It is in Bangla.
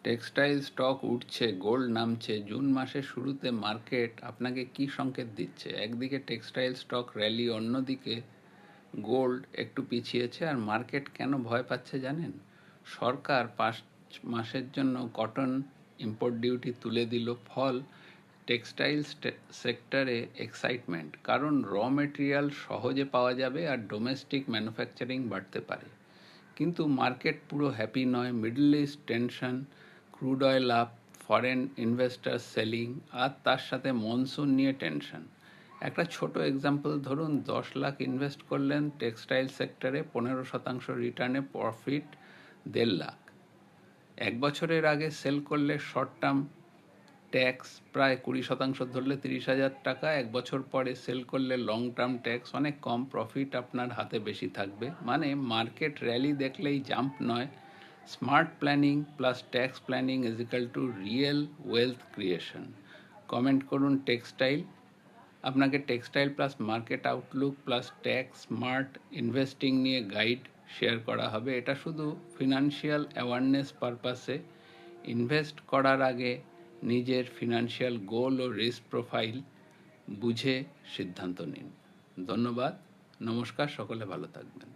টেক্সটাইল স্টক উঠছে, গোল্ড নামছে, জুন মাসের শুরুতে মার্কেট আপনাকে কি সংকেত দিচ্ছে? একদিকে টেক্সটাইল স্টক র্যালি, অন্যদিকে গোল্ড একটু পিছিয়েছে। আর মার্কেট কেন ভয় পাচ্ছে জানেন? সরকার 5 মাসের জন্য কটন ইম্পোর্ট ডিউটি তুলে দিল। ফল টেক্সটাইল সেক্টরে এক্সাইটমেন্ট, কারণ র মেটেরিয়াল সহজে পাওয়া যাবে আর ডোমেস্টিক ম্যানুফ্যাকচারিং বাড়তে পারে। কিন্তু মার্কেট পুরো হ্যাপি নয়। Middle East tension, crude oil up, foreign investor selling, আর তার সাথে মনসুন নিয়ে টেনশন। একটা ছোট এক্সাম্পল ধরুন, 10 লাখ ইনভেস্ট করলেন টেক্সটাইল সেক্টরে, 15% রিটার্নে প্রফিট 1.5 লাখ। 1 বছরের আগে সেল করলে শর্ট টার্ম ট্যাক্স প্রায় 20% ধরলে 30,000 টাকা। 1 বছর পরে সেল করলে লং টার্ম ট্যাক্স অনেক কম, প্রফিট আপনার হাতে বেশি থাকবে। মানে মার্কেট র্যালি দেখলেই জাম্প নয়, smart planning plus tax planning is equal to real wealth creation. Comment করুন টেক্সটাইল। আপনাকে textile plus market Outlook plus tax smart investing নিয়ে গাইড শেয়ার করা হবে। এটা শুধু ফিনান্সিয়াল অ্যাওয়ারনেস পারপাসে। ইনভেস্ট করার আগে নিজের ফিনান্সিয়াল গোল ও রিস্ক প্রোফাইল বুঝে সিদ্ধান্ত নিন। ধন্যবাদ, নমস্কার, সকলে ভালো থাকবেন।